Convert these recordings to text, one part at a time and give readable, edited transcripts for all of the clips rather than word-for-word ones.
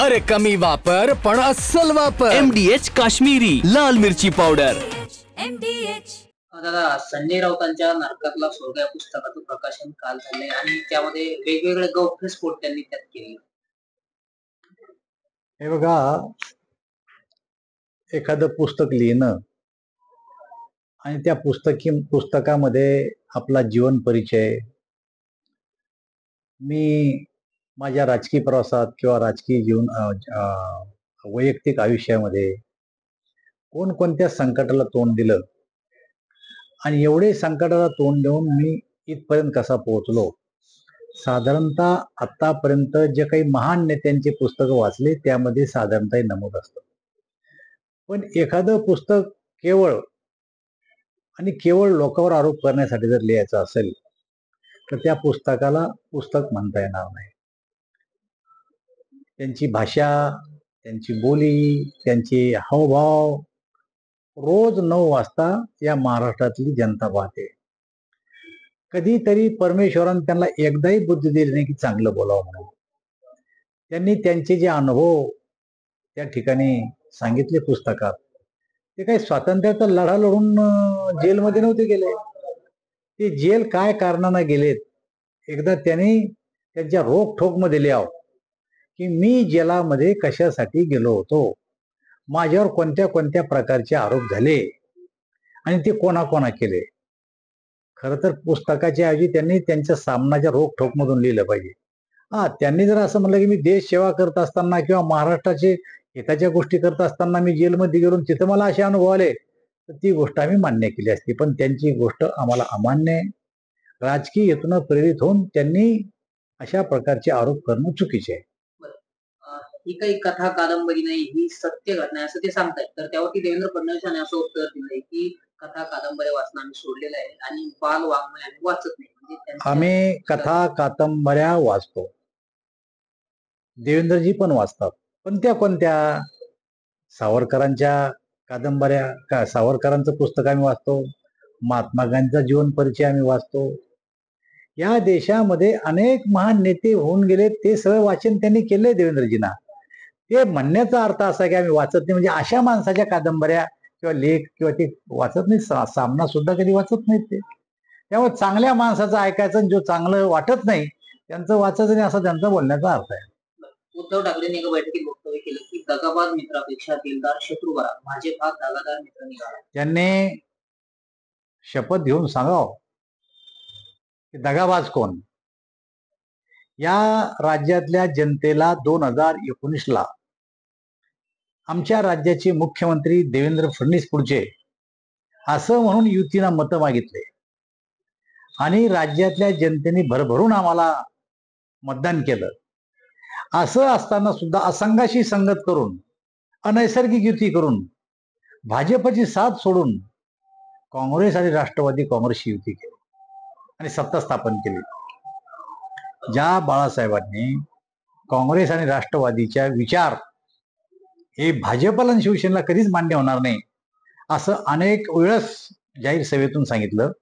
अरे कमी वापर पण अस्सल वापर. MDH काश्मीरी लाल मिरची पावडर. MDH. दादा, संजय राऊतांच्या नाटकातला स्वर्ग या पुस्तकाचं प्रकाशन काल झालंय आणि त्यामध्ये वेगवेगळे गौप्यस्फोट त्यांनी त्यात केले. हे बघा, एखादं पुस्तक लिहिणं आणि त्या पुस्तकामध्ये आपला जीवन परिचय, मी माझ्या राजकीय प्रवासात किंवा राजकीय वैयक्तिक आयुष्यामध्ये कोणकोणत्या संकटाला तोंड दिलं आणि एवढे संकटाला तोंड देऊन मी इथपर्यंत कसा पोहोचलो, साधारणतः आतापर्यंत जे काही महान नेत्यांचे पुस्तकं वाचले त्यामध्ये साधारणतः नमूद असतं. पण एखादं पुस्तक केवळ लोकांवर आरोप करण्यासाठी जर लिहायचं असेल तर त्या पुस्तकाला पुस्तक म्हणता येणार नाही. त्यांची भाषा, त्यांची बोली, त्यांचे हावभाव रोज 9 वाजता या महाराष्ट्रातली जनता पाहते. कधीतरी परमेश्वरानं त्यांना एकदाही बुद्धी दिली नाही की चांगलं बोलावं म्हणून. त्यांनी त्यांचे जे अनुभव त्या ठिकाणी सांगितले पुस्तकात, ते काही स्वातंत्र्याचा लढा लढून जेलमध्ये नव्हते गेले. ते जेल काय कारणाने गेलेत, एकदा त्यांनी त्यांच्या रोखठोकमध्ये लिहावं की मी जेलामध्ये कशासाठी गेलो होतो, माझ्यावर कोणत्या कोणत्या प्रकारचे आरोप झाले आणि ते कोणा केले. खरं तर पुस्तकाच्या ऐवजी त्यांनी त्यांच्या सामनाच्या रोखठोकमधून लिहिलं पाहिजे. त्यांनी जर असं म्हणलं की मी देश सेवा करत असताना किंवा महाराष्ट्राचे हिताच्या गोष्टी करत असताना मी जेलमध्ये गेलो तिथं मला असे अनुभव आले, तर ती गोष्ट आम्ही मान्य केली असती. पण त्यांची गोष्ट आम्हाला अमान्य आहे. राजकीय हेतून प्रेरित होऊन त्यांनी अशा प्रकारचे आरोप करणं चुकीचे आहे. ही काही कथा कादंबरी नाही, ही सत्य घटना आहे असं ते सांगतायत. तर त्यावरती देवेंद्र फडणवीसांनी असं उत्तर दिलंय की कथा कादंबऱ्या वाचणं आम्ही सोडलेलं आहे आणि बाल वाङ्मय आम्ही वाचत नाही. म्हणजे आम्ही कथा कादंबऱ्या वाचतो, देवेंद्रजी पण वाचतात. पण त्या कोणत्या? सावरकरांच्या कादंबऱ्या, सावरकरांचं पुस्तक आम्ही वाचतो, महात्मा गांधीचा जीवन परिचय आम्ही वाचतो. या देशामध्ये अनेक महान नेते होऊन गेले, ते सगळं वाचन त्यांनी केलंय देवेंद्रजींना. ते म्हणण्याचा अर्थ असा की आम्ही वाचत नाही, म्हणजे अशा माणसाच्या कादंबऱ्या किंवा लेख किंवा ते वाचत नाही, सामना सुद्धा कधी वाचत नाहीत ते. त्यामुळे चांगल्या माणसाचं ऐकायचं, जो चांगलं वाटत नाही त्यांचं वाचायचं नाही, असा त्यांचा बोलण्याचा अर्थ आहे. उद्धव ठाकरेंनी एका बैठकीत वक्तव्य केलं की दगाबाज मित्रापेक्षा दिलदार शत्रू बरा, भाजप हा दगादार मित्र निघाला. त्यांनी शपथ घेऊन सांगावं की दगाबाज कोण. या राज्यातल्या जनतेला 2019ला आमच्या राज्याचे मुख्यमंत्री देवेंद्र फडणवीस पुढचे असं म्हणून युतीनं मतं मागितले आणि राज्यातल्या जनतेने भरभरून आम्हाला मतदान केलं. असं असताना सुद्धा असंघाशी संगत करून, अनैसर्गिक युती करून, भाजपची साथ सोडून काँग्रेस आणि राष्ट्रवादी काँग्रेसची युती केली आणि सत्ता स्थापन केली. ज्या बाळासाहेबांनी काँग्रेस आणि राष्ट्रवादीच्या विचार हे भाजपला आणि शिवसेनेला कधीच मान्य होणार नाही असं अनेक वेळेस जाहीर सभेतून सांगितलं.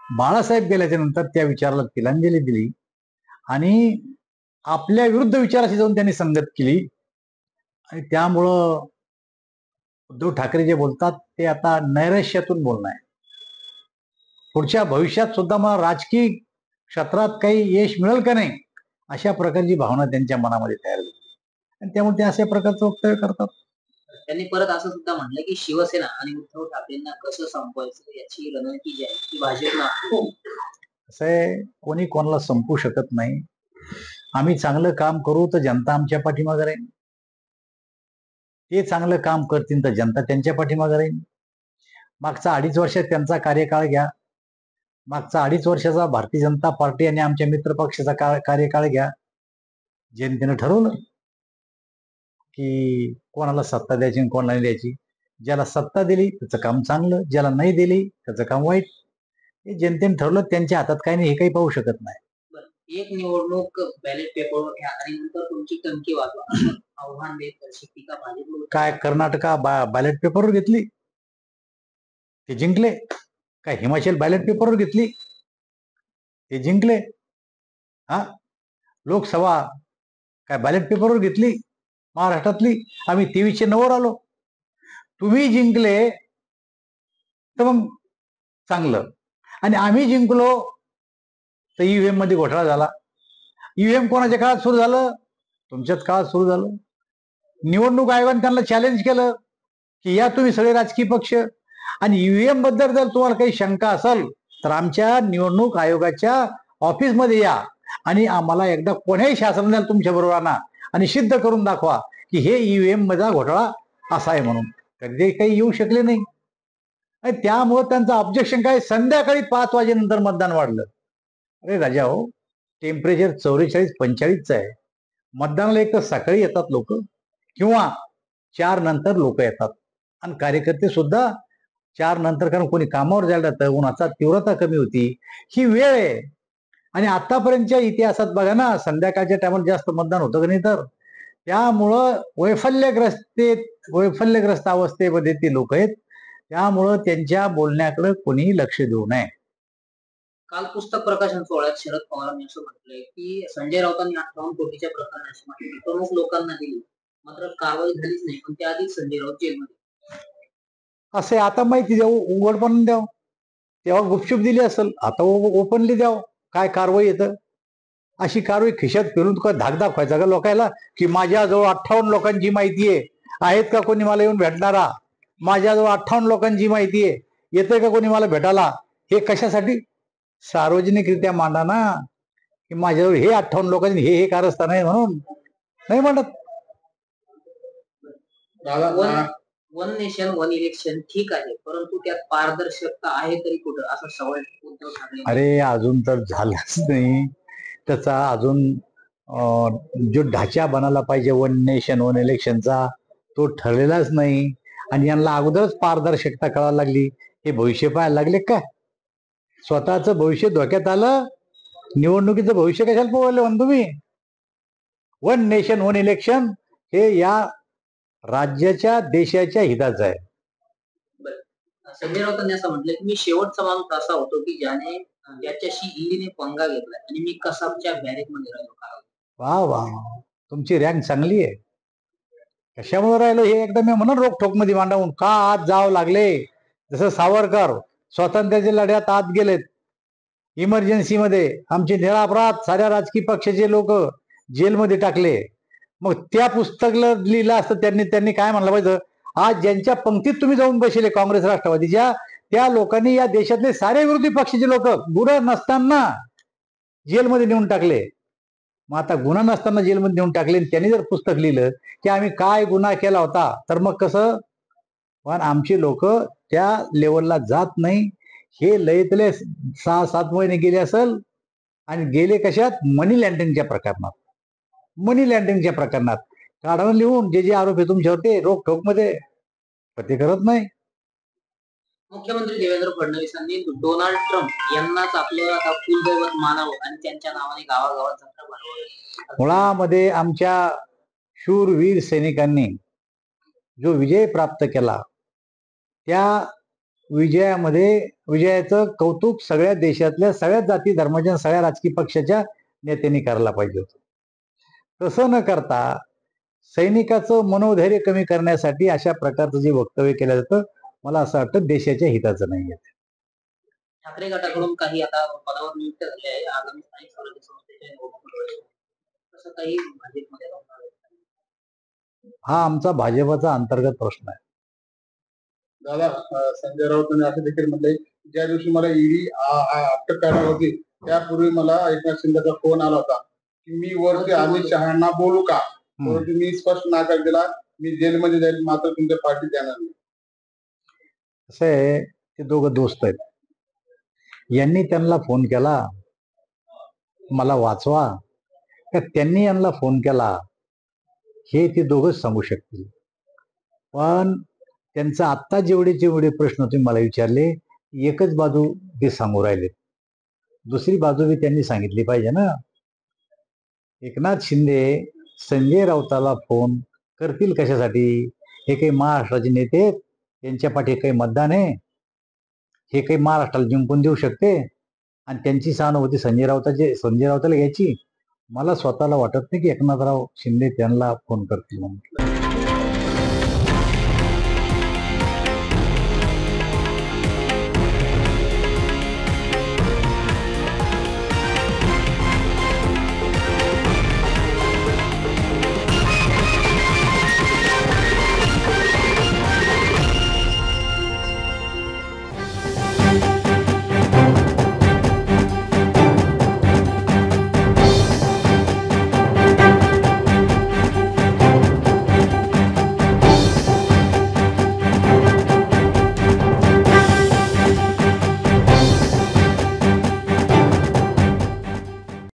बाळासाहेब गेल्याच्या नंतर त्या विचाराला तिलांजली दिली आणि आपल्या विरुद्ध विचाराशी जाऊन त्यांनी संगत केली आणि त्यामुळं उद्धव ठाकरे जे बोलतात ते आता नैराश्यातून बोलणं आहे. पुढच्या भविष्यात सुद्धा मला राजकीय क्षेत्रात काही यश मिळेल का नाही अशा प्रकारची भावना त्यांच्या मनामध्ये तयार झाली आणि त्यामुळे ते अशा प्रकारचं वक्तव्य करतात. त्यांनी परत असं सुद्धा म्हणलं की शिवसेना आणि उद्धव ठाकरेंना कसं संपवायचं याची रणनीती जी आहे ती भाजपला. असं आहे, कोणी कोणाला संपू शकत नाही. आम्ही चांगलं काम करू तर जनता आमच्या पाठीमागे राहील, ते चांगलं काम करतील तर जनता त्यांच्या पाठीमागे राहील. मागचा 2.5 वर्षात त्यांचा कार्यकाळ घ्या, मागचा 2.5 वर्षाचा भारतीय जनता पार्टी आणि आमच्या मित्र पक्षाचा कार्यकाळ घ्या. जनतेनं ठरवलं की कोणाला सत्ता द्यायची आणि कोणाला नाही द्यायची. ज्याला सत्ता दिली त्याचं काम चांगलं, ज्याला नाही दिली त्याचं काम वाईट. हे जनतेने ठरवलं, त्यांच्या हातात काही नाही, हे काही पाहू शकत नाही. एक निवडणूक बॅलेट पेपरवर घ्या आणि नंतर तुमची टंकी वाजवा आव्हान देत टीका भाजपला. काय कर्नाटका बॅलेट पेपरवर घेतली, ते जिंकले. काय हिमाचल बॅलेट पेपरवर घेतली, ते जिंकले. लोकसभा काय बॅलेट पेपरवर घेतली, महाराष्ट्रातली. आम्ही 2309 आलो. तुम्ही जिंकले तर मग चांगलं, आणि आम्ही जिंकलो तर ईव्हीएम मध्ये घोटाळा झाला. ईव्हीएम कोणाच्या काळात सुरू झालं? तुमच्याच काळात सुरू झालं. निवडणूक आयोगाने त्यांना चॅलेंज केलं की या तुम्ही सगळे राजकीय पक्ष, आणि ईव्हीएम बद्दल जर तुम्हाला काही शंका असेल तर आमच्या निवडणूक आयोगाच्या ऑफिसमध्ये या आणि आम्हाला एकदा कोण्याही शासनाला तुमच्या बरोबर आणा आणि सिद्ध करून दाखवा की हे ईव्हीएम मध्ये घोटाळा असा आहे म्हणून. कधी ते काही येऊ शकले नाही, आणि त्यामुळे त्यांचं ऑब्जेक्शन काय, संध्याकाळी 5 वाजेनंतर मतदान वाढलं. अरे राजा हो, टेम्परेचर 44-45चं आहे. मतदानाला एक तर सकाळी येतात लोक किंवा 4 नंतर लोक येतात, आणि कार्यकर्ते सुद्धा 4 नंतर, कारण कोणी कामावर जायला जातं, उन्हाचा तीव्रता कमी होती, ही वेळ आहे. आणि आतापर्यंतच्या इतिहासात बघा ना, संध्याकाळच्या टायमाला जास्त मतदान होतं का नाही. तर त्यामुळं वैफल्यग्रस्त अवस्थेमध्ये ते लोक आहेत. त्यामुळं त्यांच्या बोलण्याकडे कोणीही लक्ष देऊ नये. काल पुस्तक प्रकाशन सोहळ्यात शरद पवारांनी असं म्हटलंय की संजय राऊतांनी 58 कोटीच्या प्रकरणाची माहिती प्रमुख लोकांना दिली, मात्र कारवाई झालीच नाही, पण त्याआधीच संजय राऊत जेलमध्ये. असे आता माहिती द्यावं, उघडपणे द्यावं. तेव्हा गुपचूप दिली असेल, आता ओपनली द्यावं. काय कारवाई येतं? अशी कारवाई खिशात फिरून का धाक दाखवायचा का लोकायला की माझ्याजवळ 58 लोकांची माहिती आहे, आहेत का कोणी मला येऊन भेटणारा? माझ्याजवळ 58 लोकांची माहिती आहे, येतंय का कोणी मला भेटायला? हे कशासाठी? सार्वजनिकरित्या मांडा ना की माझ्याजवळ हे 58 लोकांनी हे कारस्थान आहे म्हणून. नाही मांडत. वन नेशन वन इलेक्शन ठीक आहे, परंतु त्यात पारदर्शकता आहे तरी कुठं, असा सवाल उद्धव ठाकरे. अरे अजून तर झालाच नाही त्याचा. अजून जो ढाचा बनायला पाहिजे वन नेशन वन इलेक्शनचा, तो ठरलेलाच नाही. आणि यांना अगोदरच पारदर्शकता कळायला लागली. हे भविष्य पाहायला लागले का? स्वतःचं भविष्य धोक्यात आलं, निवडणुकीचं भविष्य कशाला पोहायला म्हण तुम्ही? वन नेशन वन इलेक्शन हे या राज्याच्या देशाच्या हिताचं आहे. संजय राऊतांनी असं म्हटलं की मी शेवटचा माणूस असा होतो की ज्याच्याशी ईडीने पंगा घेतलाय आणि मी कसाबच्या बॅरेकमध्ये राहिलो. वा वा, तुमची रँक चांगली आहे. कशामुळे राहिलो हे एकदा मी म्हणून रोखोक मध्ये मांडावून का आत जावं लागले. जसं सावरकर स्वातंत्र्याच्या लढ्यात आत गेलेत, इमर्जन्सीमध्ये आमचे निरापराध साऱ्या राजकीय पक्षाचे लोक जेलमध्ये टाकले. मग त्या पुस्तकला लिहिलं असतं त्यांनी काय म्हणलं पाहिजे, आज ज्यांच्या पंक्तीत तुम्ही जाऊन बसले काँग्रेस राष्ट्रवादीच्या, त्या लोकांनी या देशातले सारे विरोधी पक्षाचे लोक गुन्हा नसताना जेलमध्ये नेऊन टाकले. मग आता गुन्हा नसताना जेलमध्ये नेऊन टाकले, त्यांनी जर पुस्तक लिहिलं की आम्ही काय गुन्हा केला होता, तर मग कसं? पण आमची लोक त्या लेवलला जात नाही. हे लयतले 6-7 महिने गेले असेल, आणि गेले कशात? मनी लँड्रिंगच्या प्रकरणात काढून लिहून जे आरोप आहे तुमच्यावर ते रोखोक मध्ये ते करत नाही. मुख्यमंत्री देवेंद्र फडणवीसांनी डोनाल्ड ट्रम्प यांनाच आपलं आता कुलदैवत मानावं आणि त्यांच्या नावाने गावागावात जत्रा भरवावी. मुळामध्ये आमच्या शूरवीर सैनिकांनी जो विजय प्राप्त केला, त्या विजयाचं कौतुक सगळ्या देशातल्या सगळ्या जाती धर्माच्या सगळ्या राजकीय पक्षाच्या नेत्यांनी करायला पाहिजे होतं. तसं न करता सैनिकाचं मनोधैर्य कमी करण्यासाठी अशा प्रकारचं जे वक्तव्य केलं जातं, मला असं वाटतं देशाच्या हिताचं नाही आहे. ठाकरे गटाकडून काही आता पदावर नियुक्त झाले आहे आगामी स्थानिक स्वराज्य संस्थेच्या निवडणुकीमध्ये, तसं काही भाजपमध्ये हा आमचा भाजपचा अंतर्गत प्रश्न आहे. दादा, संजय राऊतांनी असं देखील म्हटलंय, ज्या दिवशी मला ईडी अटक करणार होती त्यापूर्वी मला एकनाथ शिंदेचा फोन आला होता की मी वरती अमित शहांना बोलू का, परंतु मी स्पष्ट नकार दिला, मी जेलमध्ये जाईल मात्र तुमच्या पार्टीत येणार नाही. असं आहे, ते दोघं दोस्त आहेत. यांनी त्यांना फोन केला मला वाचवा का त्यांनी यांना फोन केला हे ते दोघंच सांगू शकतील. पण त्यांचा आत्ता जेवढे प्रश्न तुम्ही मला विचारले, एकच बाजू ते सांगू राहिले, दुसरी बाजू बी त्यांनी सांगितली पाहिजे ना. एकनाथ शिंदे संजय राऊताला फोन करतील कशासाठी? हे काही महाराष्ट्राचे नेते आहेत, त्यांच्या पाठी काही मतदान आहे, हे काही महाराष्ट्राला जिंकून देऊ शकते आणि त्यांची सहानुभूती संजय राऊताला घ्यायची. मला स्वतःला वाटत नाही की एकनाथराव शिंदे त्यांना फोन करतील म्हणून.